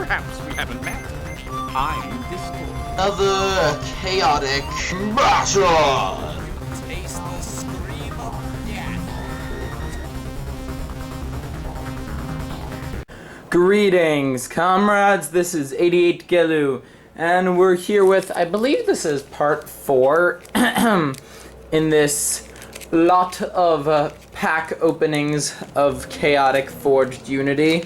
Perhaps we haven't met. I'm Discord. Another chaotic battle! Taste the scream of death. Greetings, comrades. This is 88 Gelu, and we're here with, I believe this is part 4 in this lot of pack openings of Chaotic Forged Unity.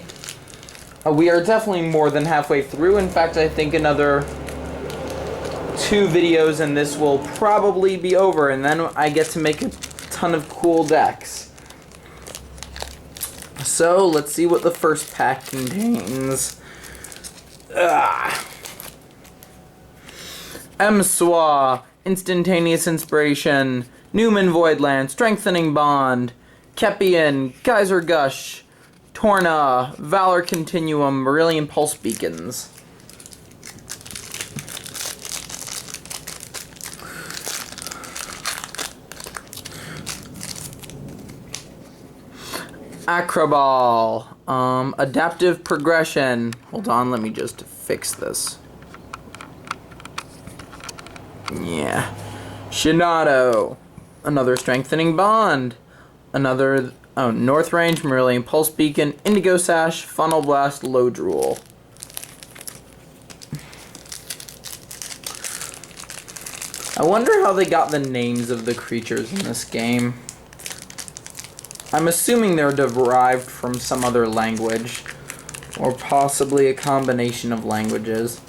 We are definitely more than halfway through. In fact, I think another 2 videos and this will probably be over, and then I get to make a ton of cool decks. So, let's see what the first pack contains. Emswa, Instantaneous Inspiration, Newman Voidland, Strengthening Bond, Kepian, Geyser Gush, Torna, Valor Continuum, Marillion Pulse Beacons. Acroball, Adaptive Progression. Hold on, let me just fix this. Yeah. Shinado, another Strengthening Bond, another North Range, Marillion Pulse Beacon, Indigo Sash, Funnel Blast, Low Drool. I wonder how they got the names of the creatures in this game. I'm assuming they're derived from some other language, or possibly a combination of languages.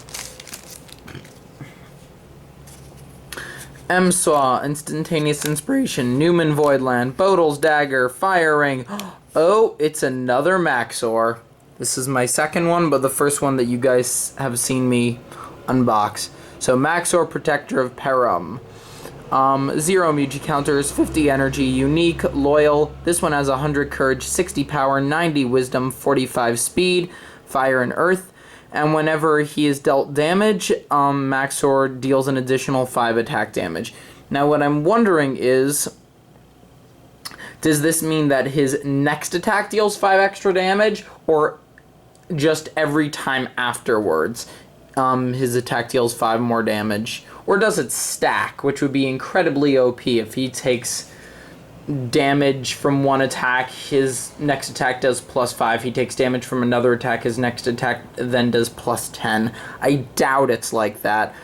Emswa, Instantaneous Inspiration, Newman Voidland, Bodal's Dagger, Fire Ring. Oh, it's another Maxor. This is my second one, but the first one that you guys have seen me unbox. So Maxor, Protector of Perum. 0 Muji counters, 50 energy, unique, loyal. This one has 100 courage, 60 power, 90 wisdom, 45 speed, fire and earth. And whenever he is dealt damage, Maxor deals an additional 5 attack damage. Now what I'm wondering is, does this mean that his next attack deals 5 extra damage, or just every time afterwards his attack deals 5 more damage? Or does it stack, which would be incredibly OP if he takes damage from one attack, his next attack does +5. He takes damage from another attack, his next attack then does +10. I doubt it's like that.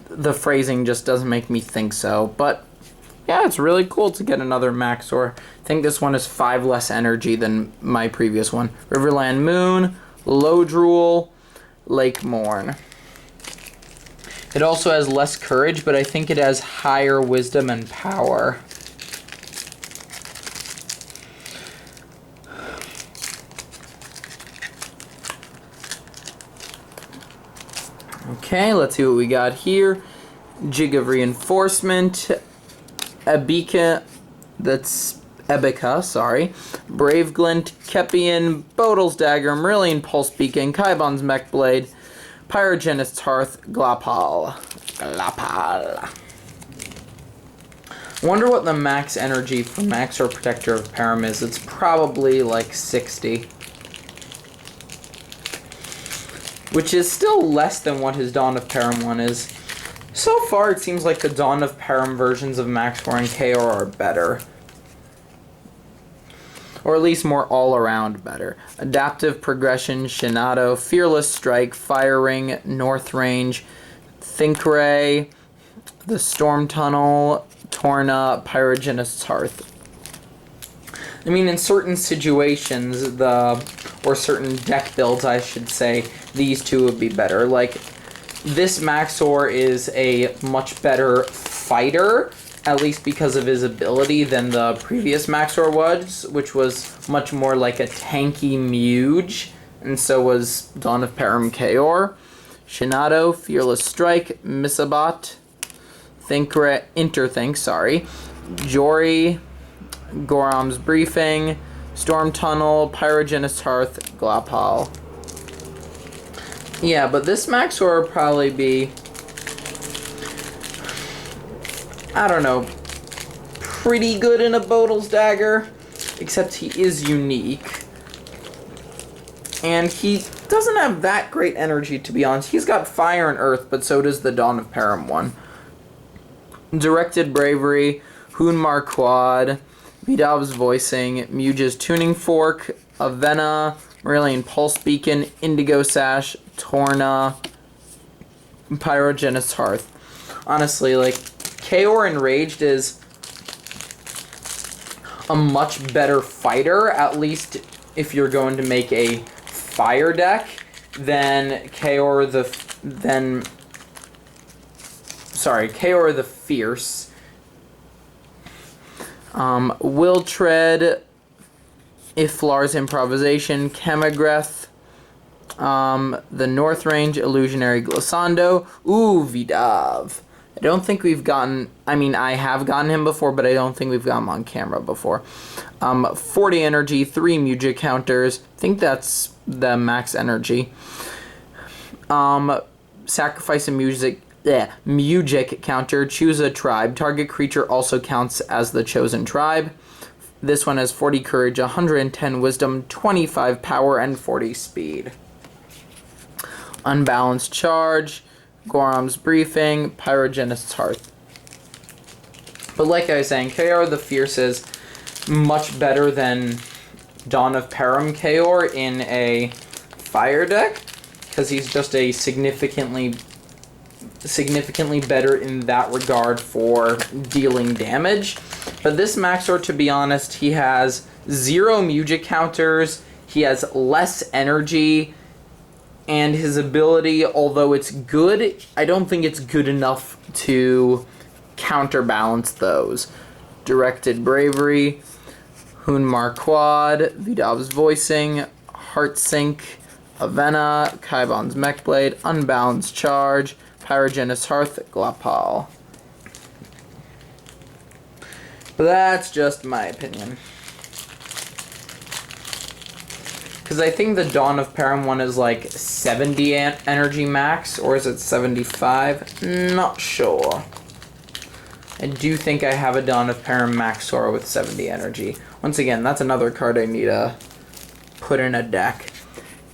The phrasing just doesn't make me think so. But yeah, it's really cool to get another Maxor. I think this one is 5 less energy than my previous one. Riverland Moon, Low Drool, Lake Morn. It also has less courage, but I think it has higher wisdom and power. Okay, let's see what we got here. Jig of Reinforcement, Ebika, sorry. Brave Glint, Kepian, Bodal's Dagger, Marillion Pulse Beacon, Kaibon's Mech Blade, Pyrogenist's Hearth, Glapal. Wonder what the max energy for Maxor Protector of Perum is. It's probably like 60. Which is still less than what his Dawn of Perum one is. So far, it seems like the Dawn of Perum versions of Maxor and KO are better. Or at least more all-around better. Adaptive Progression, Shinado, Fearless Strike, Fire Ring, North Range, Think Ray, the Storm Tunnel, Torna, Pyrogenist's Hearth. I mean, in certain situations, or certain deck builds, I should say, these two would be better. Like, this Maxor is a much better fighter, at least because of his ability, than the previous Maxor was, which was much more like a tanky Muge, and so was Dawn of Perum Kaor. Shinado, Fearless Strike, Misabot, Interthink, Jory, Goram's Briefing, Storm Tunnel, Pyrogenist's Hearth, Glapal. Yeah, but this Maxor would probably be, I don't know, pretty good in a Bodal's Dagger, except he is unique. And he doesn't have that great energy, to be honest. He's got fire and earth, but so does the Dawn of Param one. Directed Bravery, Hunmar Quad, Vidav's Voicing, Muge's Tuning Fork, Avena, Marillion Pulse Beacon, Indigo Sash, Torna, Pyrogenist Hearth. Honestly, like, Kaor Enraged is a much better fighter, at least if you're going to make a fire deck, than Kaor the Fierce. Will Tread, Iflar's Improvisation, Chemagreth, the North Range, Illusionary Glissando, Vidav. I don't think we've gotten, I have gotten him before, but I don't think we've got him on camera before. 40 energy, 3 Mujic counters. I think that's the max energy. Sacrifice a Mujic counter, choose a tribe. Target creature also counts as the chosen tribe. This one has 40 courage, 110 wisdom, 25 power, and 40 speed. Unbalanced charge, Gorham's Briefing, Pyrogenist's Hearth. But like I was saying, Kaor the Fierce is much better than Dawn of Param Kaor in a fire deck, because he's just a significantly better in that regard for dealing damage. But this Maxor, to be honest, he has 0 Mujic counters, he has less energy, and his ability, although it's good, I don't think it's good enough to counterbalance those. Directed Bravery, Hunmar Quad, Vidav's Voicing, Heartsink, Avena, Kaibon's Mechblade, Unbalanced Charge, Pyrogenist Hearth, Glapal. But that's just my opinion. Because I think the Dawn of Param one is like 70 energy max, or is it 75? Not sure. I do think I have a Dawn of Param Maxor with 70 energy. Once again, that's another card I need to put in a deck.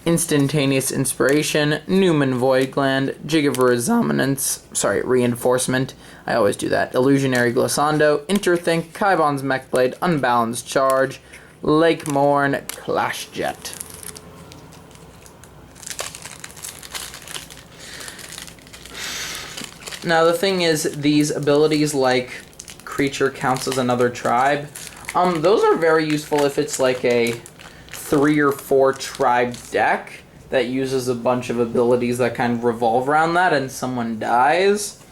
Instantaneous Inspiration, Newman Voidgland, Jig of Reinforcement. I always do that. Illusionary Glissando, Interthink, Kaibon's Mechblade, Unbalanced Charge, Lake Morn, Clash Jet. Now the thing is, these abilities like creature counts as another tribe, those are very useful if it's like a 3 or 4 tribe deck that uses a bunch of abilities that kind of revolve around that and someone dies.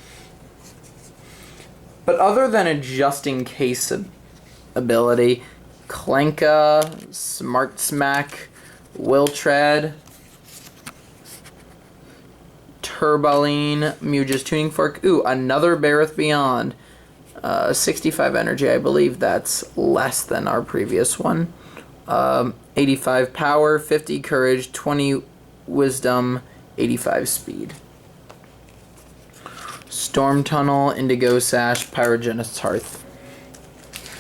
But other than a just in case ability, Klenka, Smart Smack, Will Tread, Turbaline, Muge's Tuning Fork. Ooh, another Bareth Beyond. 65 energy, I believe that's less than our previous one. 85 power, 50 courage, 20 wisdom, 85 speed. Storm Tunnel, Indigo Sash, Pyrogenist's Hearth.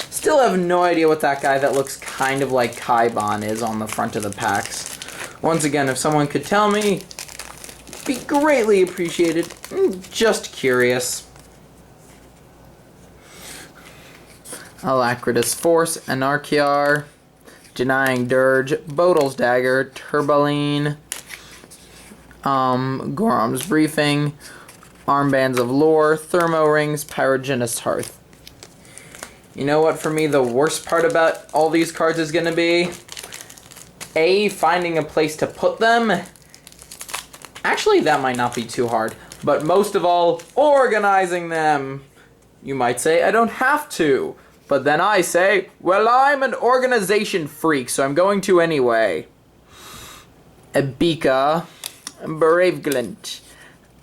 Still have no idea what that guy that looks kind of like Kaibon is on the front of the packs. Once again, if someone could tell me, be greatly appreciated. Just curious. Alacritus Force, Anarchiar, Denying Dirge, Bodal's Dagger, Turbaline, Gorham's Briefing, Armbands of Lore, Thermo Rings, Pyrogenist Hearth. You know what for me the worst part about all these cards is going to be? A, finding a place to put them. Actually, that might not be too hard. But most of all, organizing them. You might say, I don't have to. But then I say, well, I'm an organization freak, so I'm going to anyway. Ebika, Braveglint,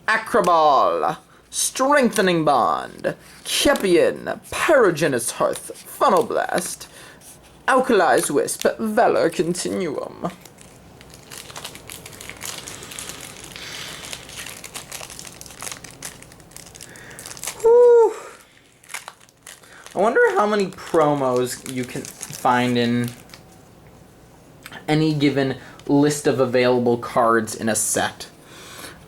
Acroball, Strengthening Bond, Kepian, Pyrogenist Hearth, Funnel Blast, Alkalize Wisp, Valor Continuum. Whew. I wonder how many promos you can find in any given list of available cards in a set.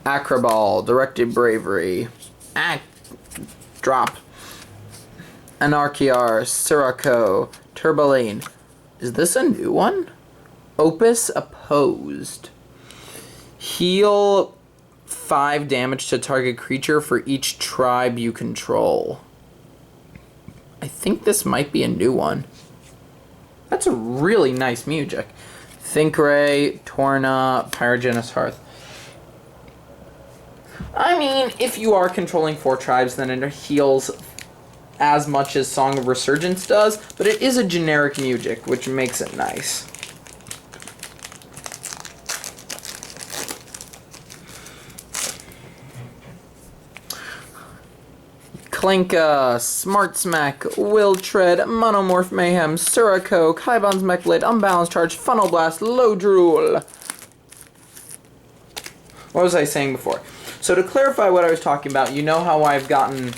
Acroball, Directed Bravery, Drop, Anarchiar, Sirocco, Turbaline. Is this a new one? Opus Opposed. Heal 5 damage to target creature for each tribe you control. I think this might be a new one. That's a really nice music. Thinkray, Torna, Pyrogenous Hearth. I mean, if you are controlling 4 tribes, then it heals as much as Song of Resurgence does, but it is a generic music, which makes it nice. Klinka, Smart Smack, Will Tread, Monomorph Mayhem, Sirocco, Kaibon's Mechblade, Unbalanced Charge, Funnel Blast, Low Drool. What was I saying before? So to clarify what I was talking about, you know how I've gotten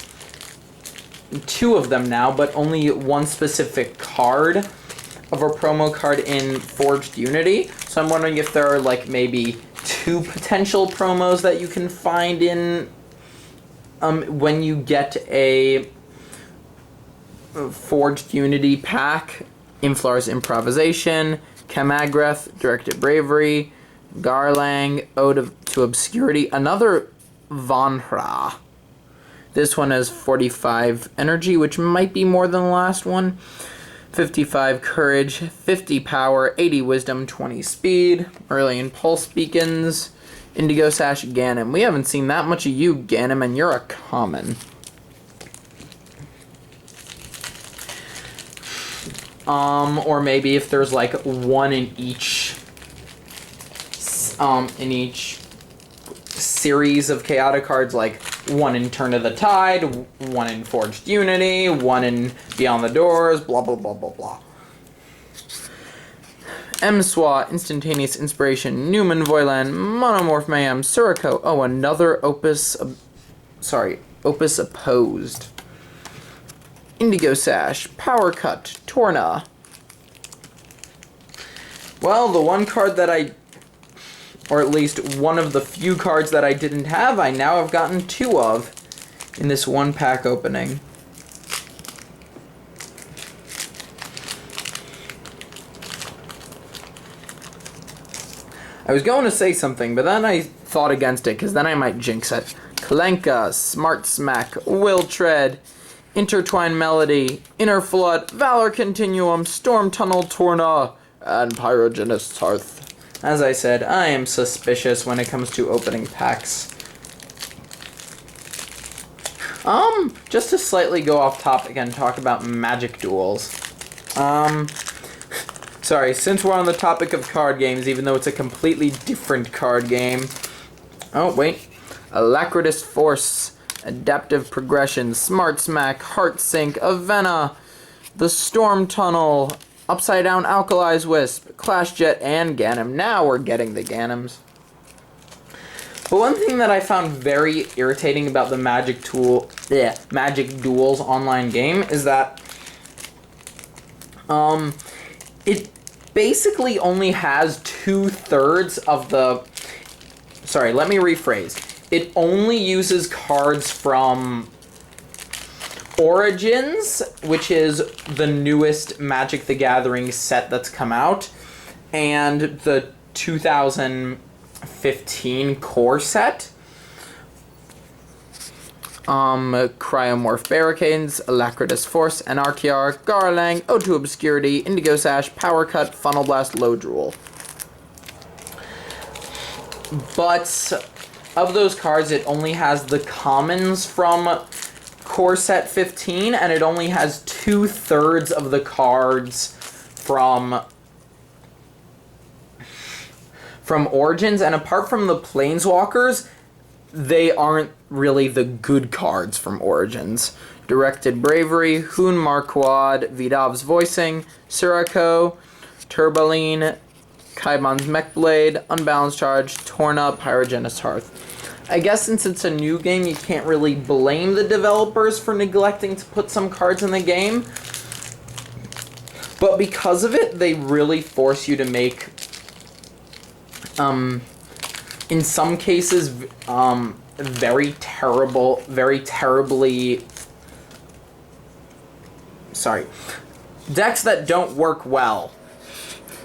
2 of them now, but only one specific card of a promo card in Forged Unity. So I'm wondering if there are like maybe 2 potential promos that you can find in when you get a Forged Unity pack. Inflar's Improvisation, Camagrath, Directed Bravery, Garlang, Ode to Obscurity, another Vanhra. This one has 45 energy, which might be more than the last one. 55 courage, 50 power, 80 wisdom, 20 speed. Aurelian Pulse Beacons, Indigo Sash, Ganem. We haven't seen that much of you, Ganem, and you're a common. Or maybe if there's like one in each series of chaotic cards, like one in Turn of the Tide, one in Forged Unity, one in Beyond the Doors, blah blah blah blah blah. M-Swa, Instantaneous Inspiration, Newman Voiland, Monomorph Mayhem, Sirocco. Oh, another Opus Opposed. Indigo Sash, Power Cut, Torna. Well, the one card that or at least one of the few cards that I didn't have, I now have gotten 2 of in this one pack opening. I was going to say something, but then I thought against it, because then I might jinx it. Kalenka, Smart Smack, Will Tread, Intertwined Melody, Inner Flood, Valor Continuum, Storm Tunnel, Torna, and Pyrogenous Hearth. As I said, I am suspicious when it comes to opening packs. Just to slightly go off topic and talk about Magic Duels. Sorry, since we're on the topic of card games, even though it's a completely different card game. Oh, wait. Alacritus Force, Adaptive Progression, Smart Smack, Heart Sink, Avena, The Storm Tunnel, Upside Down Alkalize Wisp, Clash Jet, and Ganem. Now we're getting the Ganems. But one thing that I found very irritating about the Magic Duels online game is that it basically only has 2/3 of the... Sorry, let me rephrase. It only uses cards from Origins, which is the newest Magic the Gathering set that's come out, and the 2015 core set. Cryomorph Barricades, Alacritus Force, Anarchiar, Garlang, Ode to Obscurity, Indigo Sash, Power Cut, Funnel Blast, Low Drool. But of those cards, it only has the commons from core set 15, and it only has 2/3 of the cards from Origins, and apart from the Planeswalkers, they aren't really the good cards from Origins. Directed Bravery, Hoon Marquard, Vidav's Voicing, Sirocco, Turbaline, Kaibon's Mechblade, Unbalanced Charge, Torna, Pyrogenous Hearth. I guess since it's a new game, you can't really blame the developers for neglecting to put some cards in the game. But because of it, they really force you to make in some cases, very terribly. Sorry, decks that don't work well.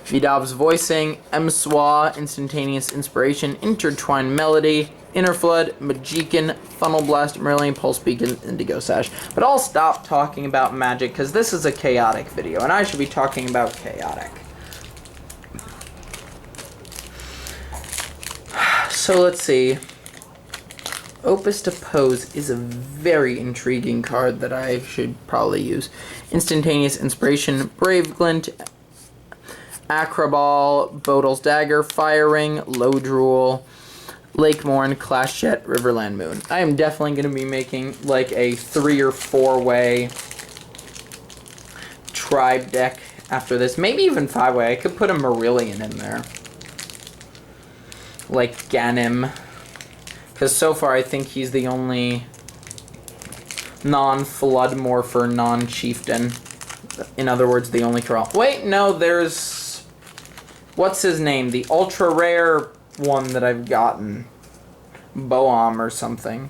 Vidav's voicing, M-Swa, Instantaneous Inspiration, Intertwined Melody, Inner Flood, Magician, Funnel Blast, Merlin, Pulse Beacon, Indigo Sash. But I'll stop talking about magic because this is a chaotic video and I should be talking about chaotic. So let's see. Opus to Pose is a very intriguing card that I should probably use. Instantaneous Inspiration, Brave Glint, Acroball, Bodil's Dagger, Fire Ring, Low Drool, Lake Morn, Clash Jet, Riverland Moon. I am definitely going to be making like a 3 or 4 way tribe deck after this. Maybe even 5 way. I could put a Marillion in there. Like Ganem. Because so far I think he's the only non-Flood Morpher, non-Chieftain. In other words, the only Corral. Wait, no, there's... What's his name? The ultra rare one that I've gotten. Boam or something.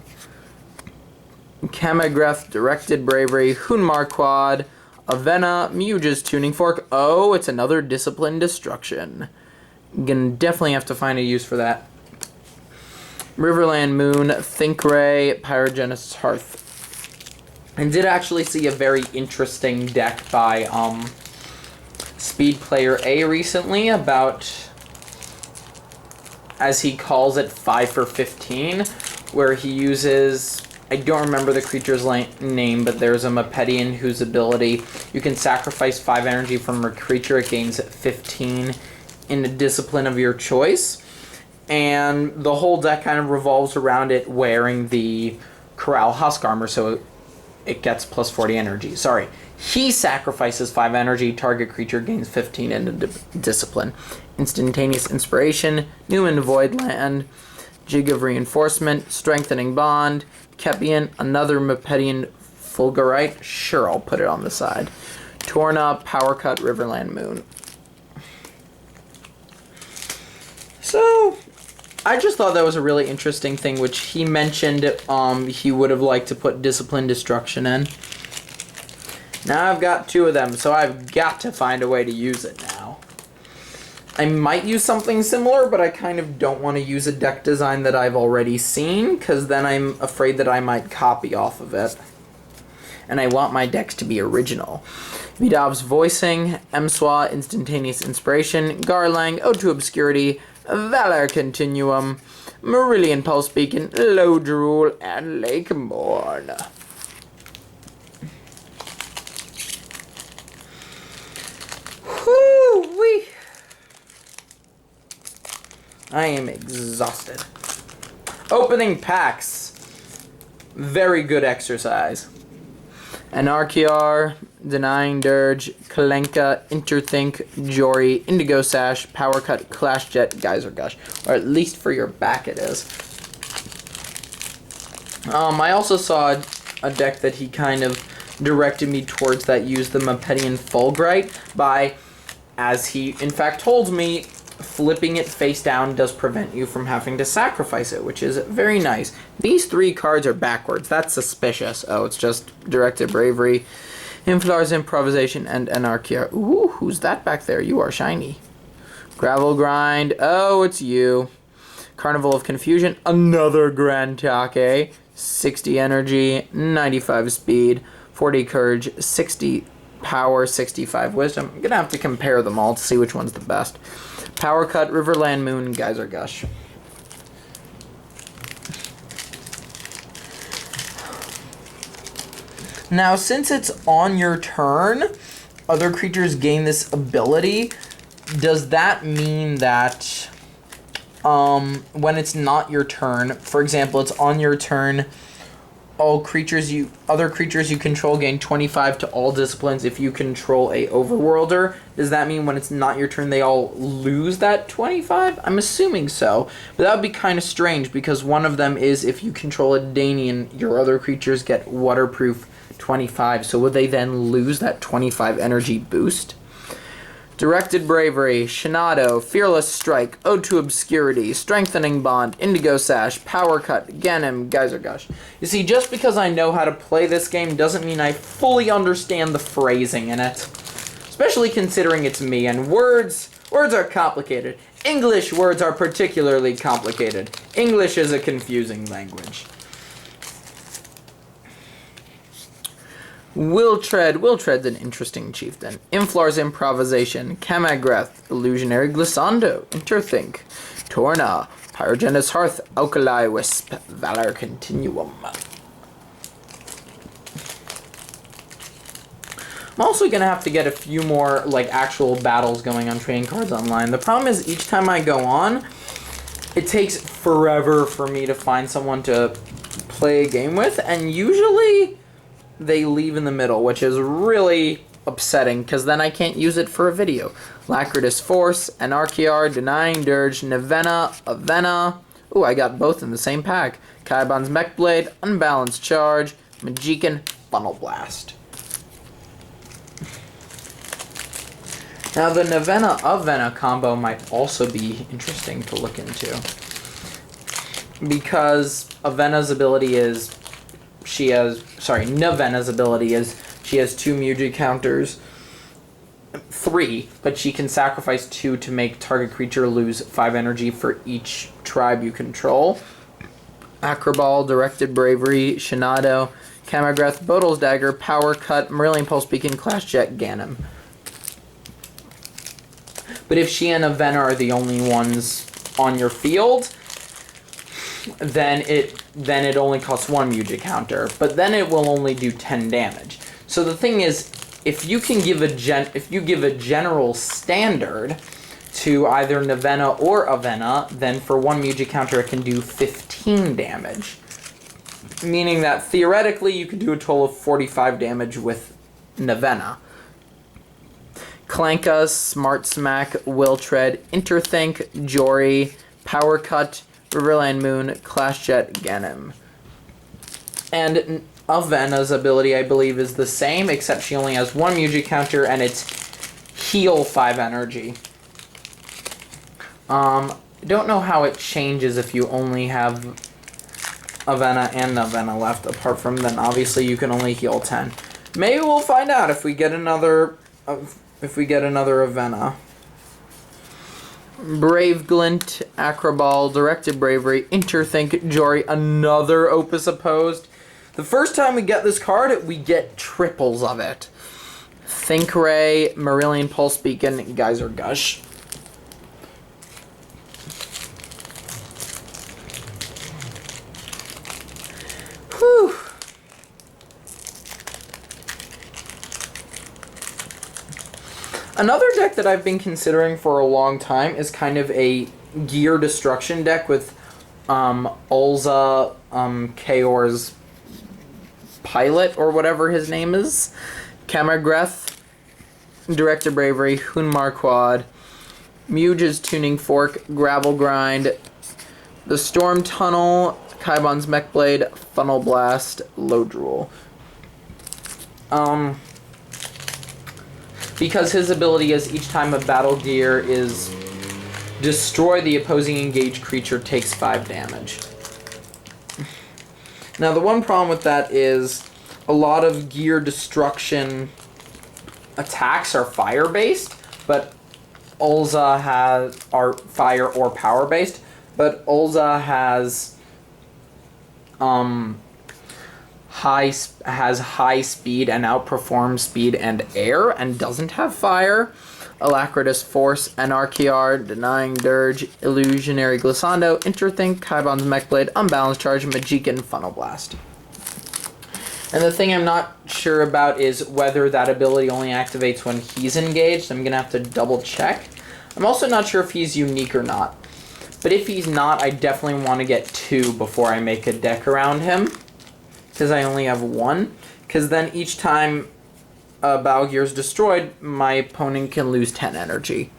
Kamagreth, Directed Bravery, Hunmar Quad, Avena, Muge's Tuning Fork. Oh, it's another Discipline Destruction. Gonna definitely have to find a use for that. Riverland Moon, Think Ray, Pyrogenesis Hearth. I did actually see a very interesting deck by Speed Player A recently about, as he calls it, 5 for 15, where he uses, I don't remember the creature's name, but there's a Mepedian whose ability, you can sacrifice 5 energy from a creature, it gains 15 in a discipline of your choice, and the whole deck kind of revolves around it wearing the Corral Husk Armor, so it gets plus 40 energy. Sorry. He sacrifices 5 energy, target creature gains 15 in a discipline. Instantaneous Inspiration, Newman Voidland, Jig of Reinforcement, Strengthening Bond, Kepian, another Mepedian Fulgurite. Sure, I'll put it on the side. Torna, Power Cut, Riverland Moon. So, I just thought that was a really interesting thing, which he mentioned he would have liked to put Discipline Destruction in. Now I've got 2 of them, so I've got to find a way to use it now. I might use something similar, but I kind of don't want to use a deck design that I've already seen, because then I'm afraid that I might copy off of it. And I want my decks to be original. Vidav's Voicing, M-Swa, Instantaneous Inspiration, Garlang, Ode to Obscurity, Valor Continuum, Marillion Pulse Beacon, Low Drool, and Lake Morn. Whoo-wee! I am exhausted. Opening packs. Very good exercise. Anarchiar, Denying Dirge, Kalenka, Interthink, Jory, Indigo Sash, Power Cut, Clash Jet, Geyser Gush. Or at least for your back it is. I also saw a deck that he kind of directed me towards that used the Mepedian Fulgurite by, as he in fact told me, flipping it face down does prevent you from having to sacrifice it, which is very nice. These 3 cards are backwards. That's suspicious. Oh, it's just Directed Bravery, Inflar's Improvisation, and Anarchia. Ooh, who's that back there? You are shiny. Gravel Grind. Oh, it's you. Carnival of Confusion. Another Grand Take. 60 energy, 95 speed, 40 courage, 60 power, 65 wisdom. I'm going to have to compare them all to see which one's the best. Power Cut, Riverland Moon, Geyser Gush. Now, since it's on your turn, other creatures gain this ability. Does that mean that when it's not your turn, for example, it's on your turn, other creatures you control gain 25 to all disciplines if you control a overworlder? Does that mean when it's not your turn they all lose that 25? I'm assuming so. But that would be kind of strange because one of them is if you control a Danian, your other creatures get waterproof 25. So would they then lose that 25 energy boost? Directed Bravery, Shinado, Fearless Strike, Ode to Obscurity, Strengthening Bond, Indigo Sash, Power Cut, Ganem, Geyser Gush. You see, just because I know how to play this game doesn't mean I fully understand the phrasing in it. Especially considering it's me, and words are complicated. English words are particularly complicated. English is a confusing language. Wiltred's an interesting chieftain. Inflar's Improvisation, Kamagreth, Illusionary Glissando, Interthink, Torna, Pyrogenous Hearth, Alkali Wisp, Valor Continuum. I'm also going to have to get a few more, like, actual battles going on Trading Cards Online. The problem is, each time I go on, it takes forever for me to find someone to play a game with, and usually they leave in the middle, which is really upsetting, because then I can't use it for a video. Lacritus Force, Anarchiar, Denying Dirge, Nevena, Avena. Ooh, I got both in the same pack. Kaiban's Mechblade, Unbalanced Charge, Magikan, Funnel Blast. Now, the Nevena-Avena combo might also be interesting to look into, because Avena's ability is Navena's ability is she has 2 Muji counters, 3, but she can sacrifice 2 to make target creature lose 5 energy for each tribe you control. Acroball, Directed Bravery, Shinado, Kamagreth, Bodil's Dagger, Power Cut, Marillion Pulse Beacon, Clash Jet, Ganem. But if she and Avena are the only ones on your field, then it only costs 1 Muji counter, but then it will only do 10 damage. So the thing is, if you give a general standard to either Nevena or Avena, then for 1 Muji counter it can do 15 damage. Meaning that theoretically you could do a total of 45 damage with Nevena. Clanka, Smart Smack, Wiltred, Interthink, Jory, Power Cut, Riverland Moon, Clash Jet, Ganem. And Avena's ability, I believe, is the same, except she only has 1 Muji counter, and it's heal 5 energy. Don't know how it changes if you only have Avena and Nevena left, apart from then obviously you can only heal 10. Maybe we'll find out if we get another Avena. Brave Glint, Acroball, Directed Bravery, Interthink, Jory, another Opus Opposed. The first time we get this card, we get triples of it. Think Ray, Marillion Pulse Beacon, Geyser Gush. Whew. Another deck that I've been considering for a long time is kind of a gear destruction deck with Ulza, Kaor's pilot, or whatever his name is, Kamagreth, Directed Bravery, Hunmar Quad, Muge's Tuning Fork, Gravel Grind, the Storm Tunnel, Kaibon's Mechblade, Funnel Blast, Lodrule. Because his ability is each time a battle gear is destroy the opposing engaged creature takes 5 damage. Now the one problem with that is a lot of gear destruction attacks are fire based, but Ulza are fire or power based, but Ulza has high speed and outperforms speed and air, and doesn't have fire. Alacritus Force, Anarchiar, Denying Dirge, Illusionary Glissando, Interthink, Kaibon's Mechblade, Unbalanced Charge, Magikan, Funnel Blast. And the thing I'm not sure about is whether that ability only activates when he's engaged. I'm going to have to double check. I'm also not sure if he's unique or not. But if he's not, I definitely want to get 2 before I make a deck around him, because I only have 1. Because then each time a battle gear is destroyed, my opponent can lose 10 energy.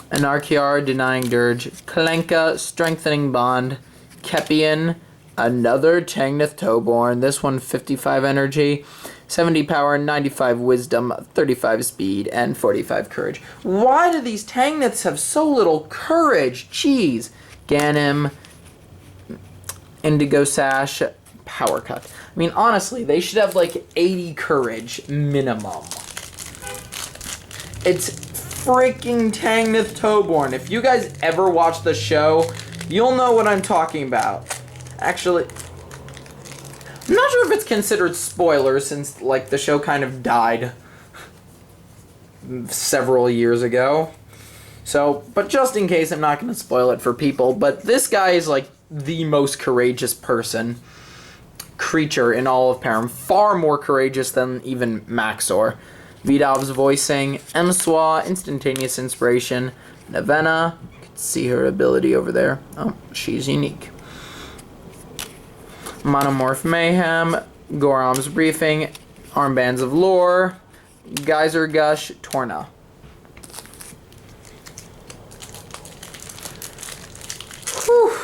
Anarchiar, Denying Dirge, Kalenka, Strengthening Bond, Kepian, another Tangnith Toeborn, this one 55 energy, 70 power, 95 wisdom, 35 speed, and 45 courage. Why do these Tangniths have so little courage? Jeez. Ganem, Indigo Sash, Power Cut. I mean, honestly, they should have like 80 courage minimum. It's freaking Tangnith Toborn. If you guys ever watch the show, you'll know what I'm talking about. Actually, I'm not sure if it's considered spoiler since like the show kind of died several years ago. So, but just in case, I'm not going to spoil it for people. But this guy is like the most courageous creature in all of Param. Far more courageous than even Maxor. Vidov's voicing, Emswa, instantaneous inspiration, Navenna, you can see her ability over there. Oh, she's unique. Monomorph Mayhem, Gorom's briefing, Armbands of Lore, Geyser Gush, Torna. Whew.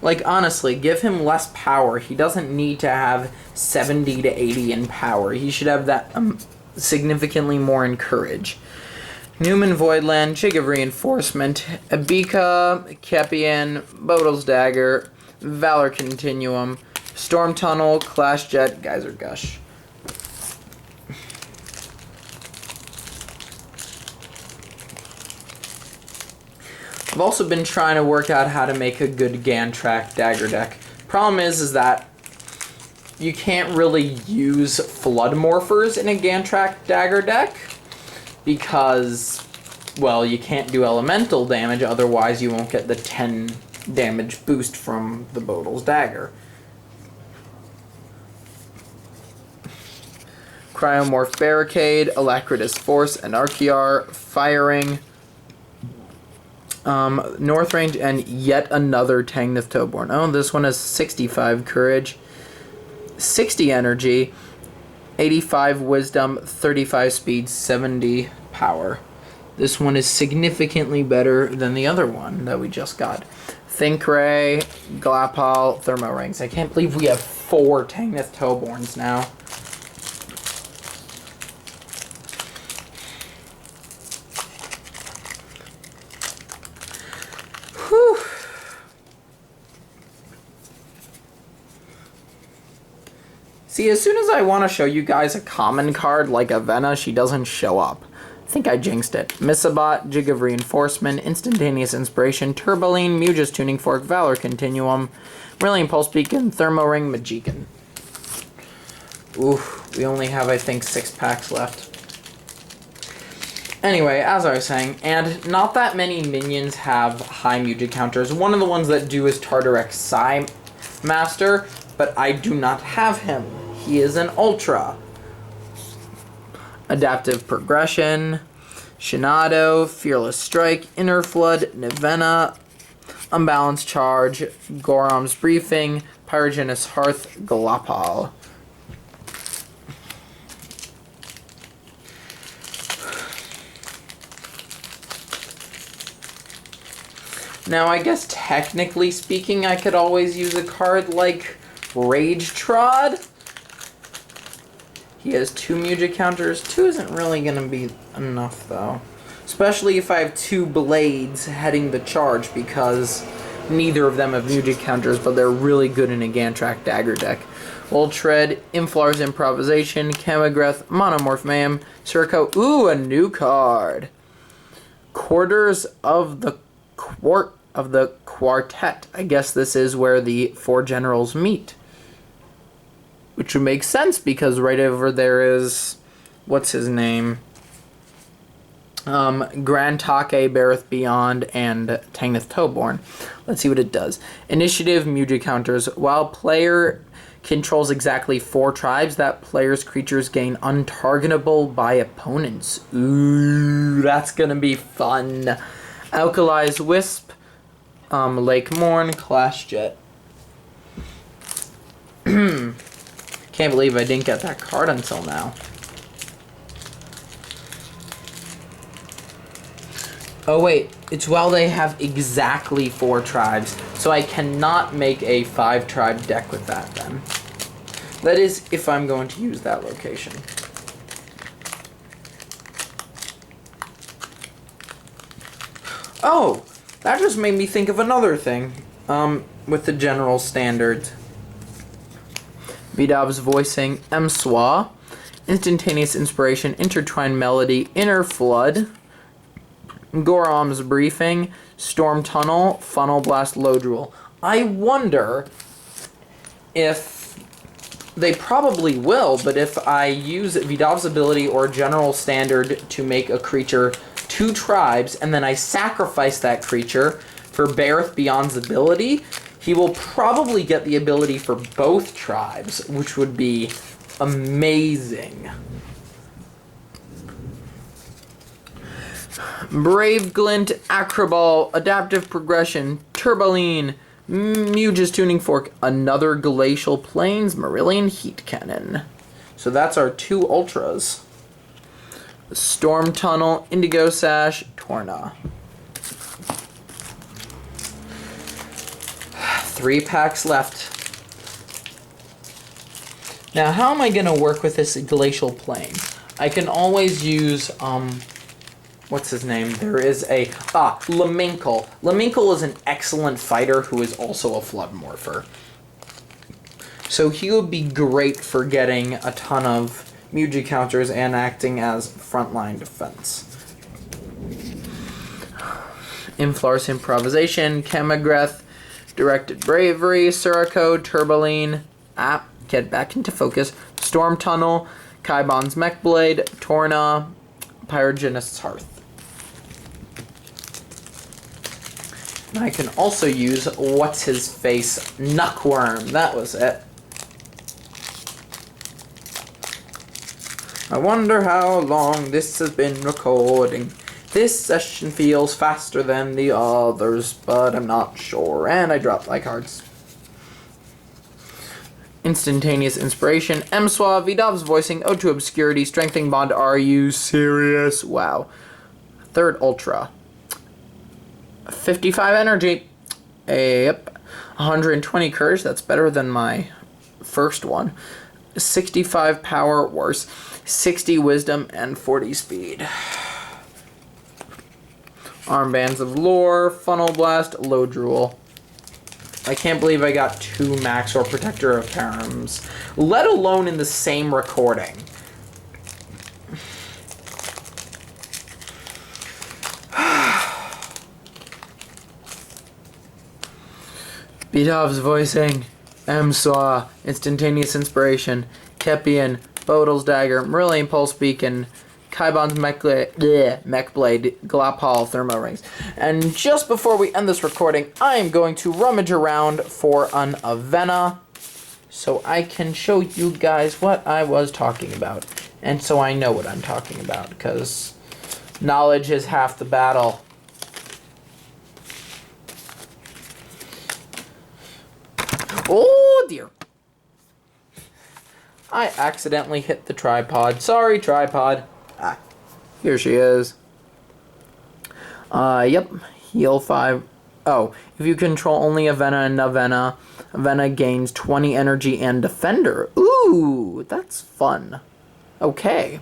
Like, honestly, give him less power. He doesn't need to have 70 to 80 in power. He should have that significantly more in courage. Newman Voidland, Jig of Reinforcement, Abika, Kepian, Bodil's Dagger, Valor Continuum, Storm Tunnel, Clash Jet, Geyser Gush. I've also been trying to work out how to make a good Gantrak dagger deck. Problem is that you can't really use Flood Morphers in a Gantrak dagger deck because, well, you can't do elemental damage, otherwise you won't get the 10 damage boost from the Bodil's Dagger. Cryomorph Barricade, Alacritus Force, and Archear, Firing, North Range, and yet another Tangnith Toborn. Oh, this one has 65 courage, 60 energy, 85 wisdom, 35 speed, 70 power. This one is significantly better than the other one that we just got. Think Ray, Glapal, Thermo Rings. I can't believe we have 4 Tangnith Toborns now. Whew. See, as soon as I want to show you guys a common card like Avenna, she doesn't show up. I think I jinxed it. Misabot, Jig of Reinforcement, Instantaneous Inspiration, Turboline, Muja's Tuning Fork, Valor Continuum, Brilliant Pulse Beacon, Thermo Ring, Magican. Oof, we only have, I think, 6 packs left. Anyway, as I was saying, and not that many minions have high Muja counters. One of the ones that do is Tartarek Psy Master, but I do not have him. He is an Ultra. Adaptive Progression, Shinado, Fearless Strike, Inner Flood, Navenna, Unbalanced Charge, Gorom's Briefing, Pyrogenous Hearth, Glapal. Now, I guess technically speaking, I could always use a card like Rage Trod. He has 2 Muja counters. 2 isn't really going to be enough, though. Especially if I have 2 Blades heading the charge, because neither of them have Muja counters, but they're really good in a Gantrak dagger deck. Ultred, Inflar's Improvisation, Chemagreth, Monomorph Mayhem, Circo. Ooh, a new card. Quarters of the Quartet. I guess this is where the 4 generals meet. Which would make sense because right over there is, what's his name? Grand Take, Bareth Beyond, and Tangnith Toborn. Let's see what it does. Initiative, Muja counters. While player controls exactly 4 tribes, that player's creatures gain untargetable by opponents. Ooh, that's gonna be fun. Alkalize Wisp, Lake Morn, Clash Jet. Can't believe I didn't get that card until now. Oh wait, it's while they have exactly 4 tribes, so I cannot make a 5-tribe deck with that then. That is, if I'm going to use that location. Oh, that just made me think of another thing, with the general standards. Vidav's voicing, Emswa, Instantaneous Inspiration, Intertwined Melody, Inner Flood, Gorom's Briefing, Storm Tunnel, Funnel Blast, Lodrul. I wonder if they probably will, but if I use Vidav's ability or general standard to make a creature 2 tribes, and then I sacrifice that creature for Bareth Beyond's ability, he will probably get the ability for both tribes, which would be amazing. Brave Glint, Acroball, Adaptive Progression, Turboline, Muge's Tuning Fork, another Glacial Plains, Marillion Heat Cannon. So that's our 2 Ultras. Storm Tunnel, Indigo Sash, Torna. 3 packs left. Now, how am I going to work with this Glacial Plain? I can always use, what's his name? There is a, Laminkle. Laminkle is an excellent fighter who is also a Flood Morpher. So he would be great for getting a ton of Muji counters and acting as frontline defense. Inflar's Improvisation, Kamagreth, Directed Bravery, Surako, Turboline, get back into focus, Storm Tunnel, Kaibon's Mechblade, Torna, Pyrogenist's Hearth. I can also use What's-His-Face, Knuckworm, that was it. I wonder how long this has been recording. This session feels faster than the others, but I'm not sure. And I dropped my cards. Instantaneous Inspiration, Emswa, Vidav's voicing, Ode to Obscurity, Strengthening Bond. Are you serious? Wow. 3rd Ultra. 55 energy. Yep. 120 courage. That's better than my first one. 65 power, worse. 60 wisdom and 40 speed. Armbands of Lore, Funnel Blast, Lodrul. I can't believe I got 2 Max or Protector of Params, let alone in the same recording. Vidav's voicing, Emswa, Instantaneous Inspiration, Kepian, Bodil's Dagger, Marillion Pulse Beacon, Kaibon's Mechblade, Glapal, Thermo Rings. And just before we end this recording, I am going to rummage around for an Avena so I can show you guys what I was talking about. And so I know what I'm talking about, because knowledge is half the battle. Oh dear. I accidentally hit the tripod. Sorry, tripod. Here she is. Yep. Heal 5. Oh, if you control only Avena and Avena, Avena gains 20 energy and Defender. Ooh, that's fun. Okay.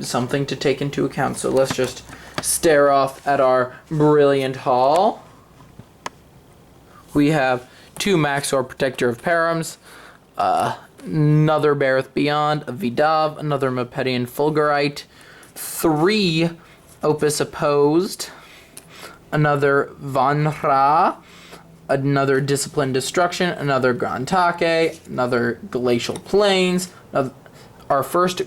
Something to take into account. So let's just stare off at our brilliant haul. We have 2 Max or Protector of Params, another Bareth Beyond, a Vidav, another Mopedian Fulgurite, 3 Opus Opposed, another Vanra, another Disciplined Destruction, another Grantake, another Glacial Plains, our first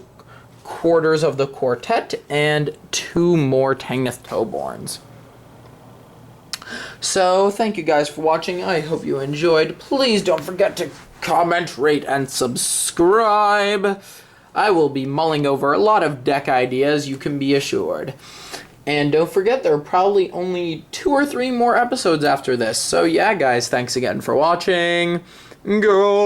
quarters of the quartet, and 2 more Tangnith Toborns. So, thank you guys for watching. I hope you enjoyed. Please don't forget to comment, rate, and subscribe. I will be mulling over a lot of deck ideas, you can be assured. And don't forget, there are probably only 2 or 3 more episodes after this. So yeah, guys, thanks again for watching. Goodbye.